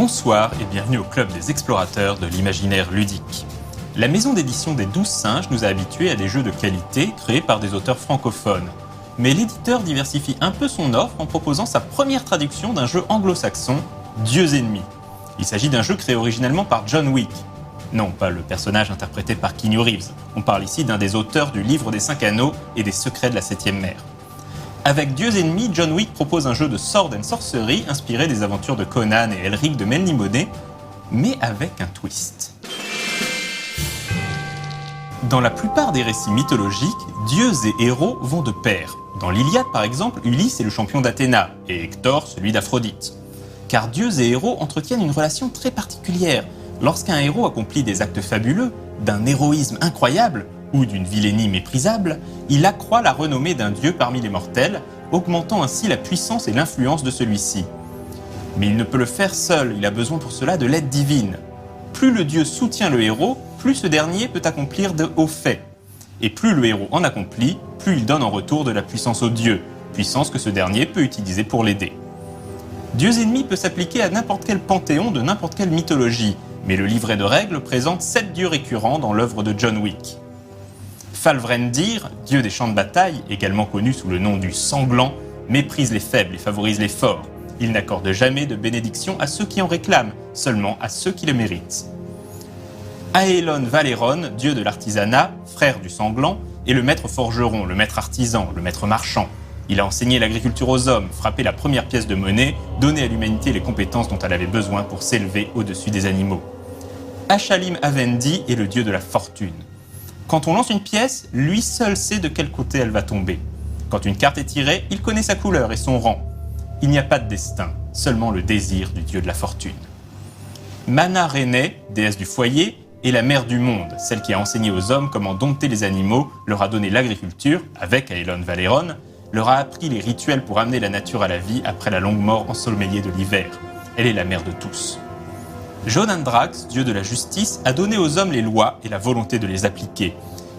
Bonsoir et bienvenue au Club des explorateurs de l'imaginaire ludique. La maison d'édition des 12 singes nous a habitués à des jeux de qualité créés par des auteurs francophones. Mais l'éditeur diversifie un peu son offre en proposant sa première traduction d'un jeu anglo-saxon, Dieux ennemis. Il s'agit d'un jeu créé originellement par John Wick. Non, pas le personnage interprété par Keanu Reeves. On parle ici d'un des auteurs du Livre des 5 Anneaux et des Secrets de la 7e mer. Avec Dieux ennemis, John Wick propose un jeu de sword and sorcery inspiré des aventures de Conan et Elric de Melniboné, mais avec un twist. Dans la plupart des récits mythologiques, dieux et héros vont de pair. Dans l'Iliade par exemple, Ulysse est le champion d'Athéna et Hector celui d'Aphrodite. Car dieux et héros entretiennent une relation très particulière. Lorsqu'un héros accomplit des actes fabuleux, d'un héroïsme incroyable, ou d'une vilainie méprisable, il accroît la renommée d'un dieu parmi les mortels, augmentant ainsi la puissance et l'influence de celui-ci. Mais il ne peut le faire seul, il a besoin pour cela de l'aide divine. Plus le dieu soutient le héros, plus ce dernier peut accomplir de hauts faits. Et plus le héros en accomplit, plus il donne en retour de la puissance au dieu, puissance que ce dernier peut utiliser pour l'aider. Dieux ennemis peut s'appliquer à n'importe quel panthéon de n'importe quelle mythologie, mais le livret de règles présente 7 dieux récurrents dans l'œuvre de John Wick. Falvrendir, dieu des champs de bataille, également connu sous le nom du Sanglant, méprise les faibles et favorise les forts. Il n'accorde jamais de bénédiction à ceux qui en réclament, seulement à ceux qui le méritent. Aelon Valeron, dieu de l'artisanat, frère du Sanglant, est le maître forgeron, le maître artisan, le maître marchand. Il a enseigné l'agriculture aux hommes, frappé la première pièce de monnaie, donné à l'humanité les compétences dont elle avait besoin pour s'élever au-dessus des animaux. Ashalim Avendi est le dieu de la fortune. Quand on lance une pièce, lui seul sait de quel côté elle va tomber. Quand une carte est tirée, il connaît sa couleur et son rang. Il n'y a pas de destin, seulement le désir du dieu de la fortune. Mana René, déesse du foyer, est la mère du monde, celle qui a enseigné aux hommes comment dompter les animaux, leur a donné l'agriculture, avec Aelon Valeron, leur a appris les rituels pour amener la nature à la vie après la longue mort ensoleillée de l'hiver. Elle est la mère de tous. Jonandrax, dieu de la justice, a donné aux hommes les lois et la volonté de les appliquer.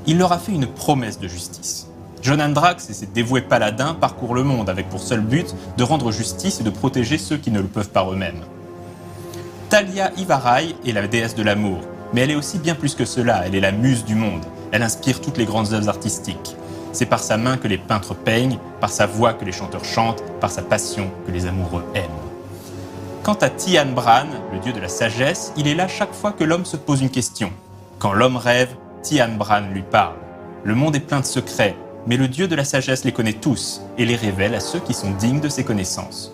Il leur a fait une promesse de justice. Jonandrax et ses dévoués paladins parcourent le monde avec pour seul but de rendre justice et de protéger ceux qui ne le peuvent par eux-mêmes. Talia Ivarai est la déesse de l'amour, mais elle est aussi bien plus que cela, elle est la muse du monde. Elle inspire toutes les grandes œuvres artistiques. C'est par sa main que les peintres peignent, par sa voix que les chanteurs chantent, par sa passion que les amoureux aiment. Quant à Tian Bran, le dieu de la sagesse, il est là chaque fois que l'homme se pose une question. Quand l'homme rêve, Tian Bran lui parle. Le monde est plein de secrets, mais le dieu de la sagesse les connaît tous et les révèle à ceux qui sont dignes de ses connaissances.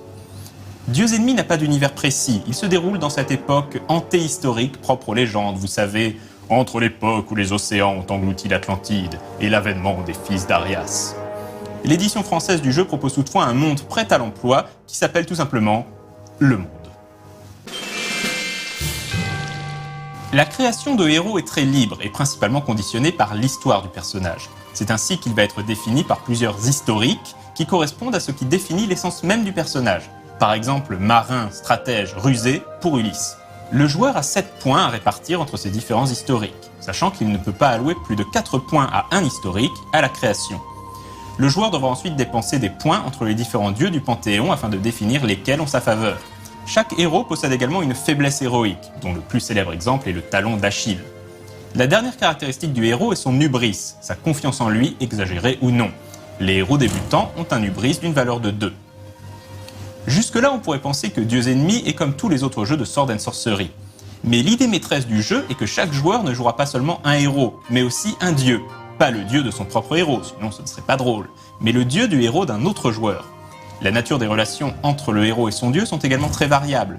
Dieux ennemis n'a pas d'univers précis, il se déroule dans cette époque antéhistorique propre aux légendes, vous savez, entre l'époque où les océans ont englouti l'Atlantide et l'avènement des fils d'Arias. L'édition française du jeu propose toutefois un monde prêt à l'emploi qui s'appelle tout simplement Le Monde. La création de héros est très libre et principalement conditionnée par l'histoire du personnage. C'est ainsi qu'il va être défini par plusieurs historiques qui correspondent à ce qui définit l'essence même du personnage. Par exemple, marin, stratège, rusé pour Ulysse. Le joueur a 7 points à répartir entre ces différents historiques, sachant qu'il ne peut pas allouer plus de 4 points à un historique à la création. Le joueur devra ensuite dépenser des points entre les différents dieux du Panthéon afin de définir lesquels ont sa faveur. Chaque héros possède également une faiblesse héroïque, dont le plus célèbre exemple est le talon d'Achille. La dernière caractéristique du héros est son hubris, sa confiance en lui, exagérée ou non. Les héros débutants ont un hubris d'une valeur de 2. Jusque-là, on pourrait penser que Dieux ennemis est comme tous les autres jeux de sword and sorcery. Mais l'idée maîtresse du jeu est que chaque joueur ne jouera pas seulement un héros, mais aussi un dieu. Pas le dieu de son propre héros, sinon ce ne serait pas drôle, mais le dieu du héros d'un autre joueur. La nature des relations entre le héros et son dieu sont également très variables.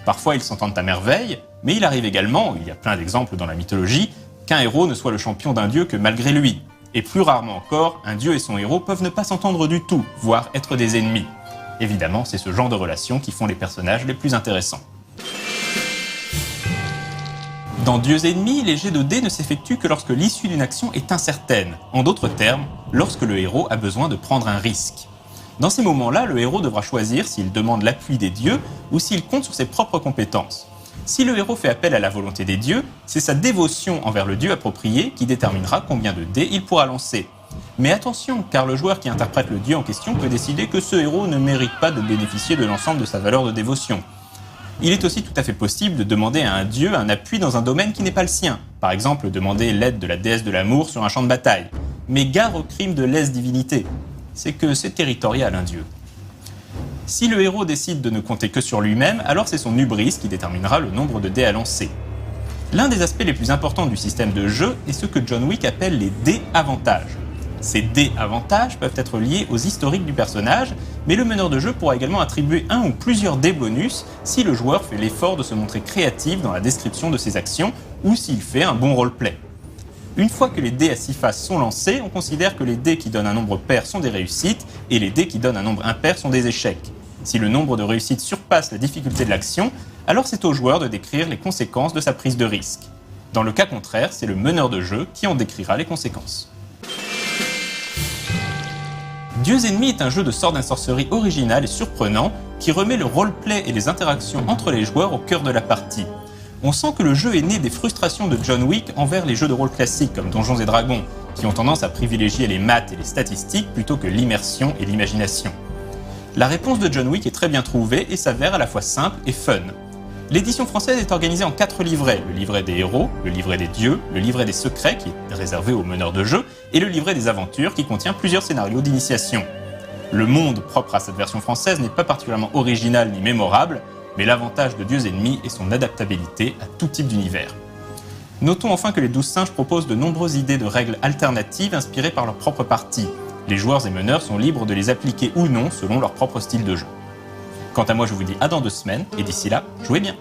Parfois ils s'entendent à merveille, mais il arrive également, il y a plein d'exemples dans la mythologie, qu'un héros ne soit le champion d'un dieu que malgré lui. Et plus rarement encore, un dieu et son héros peuvent ne pas s'entendre du tout, voire être des ennemis. Évidemment, c'est ce genre de relations qui font les personnages les plus intéressants. Dans Dieux ennemis, les jets de dés ne s'effectuent que lorsque l'issue d'une action est incertaine. En d'autres termes, lorsque le héros a besoin de prendre un risque. Dans ces moments-là, le héros devra choisir s'il demande l'appui des dieux ou s'il compte sur ses propres compétences. Si le héros fait appel à la volonté des dieux, c'est sa dévotion envers le dieu approprié qui déterminera combien de dés il pourra lancer. Mais attention, car le joueur qui interprète le dieu en question peut décider que ce héros ne mérite pas de bénéficier de l'ensemble de sa valeur de dévotion. Il est aussi tout à fait possible de demander à un dieu un appui dans un domaine qui n'est pas le sien. Par exemple, demander l'aide de la déesse de l'amour sur un champ de bataille. Mais gare au crime de lèse-divinité. C'est que c'est territorial, un dieu. Si le héros décide de ne compter que sur lui-même, alors c'est son hubris qui déterminera le nombre de dés à lancer. L'un des aspects les plus importants du système de jeu est ce que John Wick appelle les dés avantages. Ces dés avantages peuvent être liés aux historiques du personnage, mais le meneur de jeu pourra également attribuer un ou plusieurs dés bonus si le joueur fait l'effort de se montrer créatif dans la description de ses actions ou s'il fait un bon roleplay. Une fois que les dés à 6 faces sont lancés, on considère que les dés qui donnent un nombre pair sont des réussites et les dés qui donnent un nombre impair sont des échecs. Si le nombre de réussites surpasse la difficulté de l'action, alors c'est au joueur de décrire les conséquences de sa prise de risque. Dans le cas contraire, c'est le meneur de jeu qui en décrira les conséquences. Dieux Ennemis est un jeu de sword and sorcery original et surprenant qui remet le roleplay et les interactions entre les joueurs au cœur de la partie. On sent que le jeu est né des frustrations de John Wick envers les jeux de rôle classiques comme Donjons et Dragons, qui ont tendance à privilégier les maths et les statistiques plutôt que l'immersion et l'imagination. La réponse de John Wick est très bien trouvée et s'avère à la fois simple et fun. L'édition française est organisée en 4 livrets, le livret des héros, le livret des dieux, le livret des secrets qui est réservé aux meneurs de jeu et le livret des aventures qui contient plusieurs scénarios d'initiation. Le monde propre à cette version française n'est pas particulièrement original ni mémorable, mais l'avantage de Dieux Ennemis est son adaptabilité à tout type d'univers. Notons enfin que les 12 singes proposent de nombreuses idées de règles alternatives inspirées par leur propre partie. Les joueurs et meneurs sont libres de les appliquer ou non selon leur propre style de jeu. Quant à moi, je vous dis à dans 2 semaines, et d'ici là, jouez bien!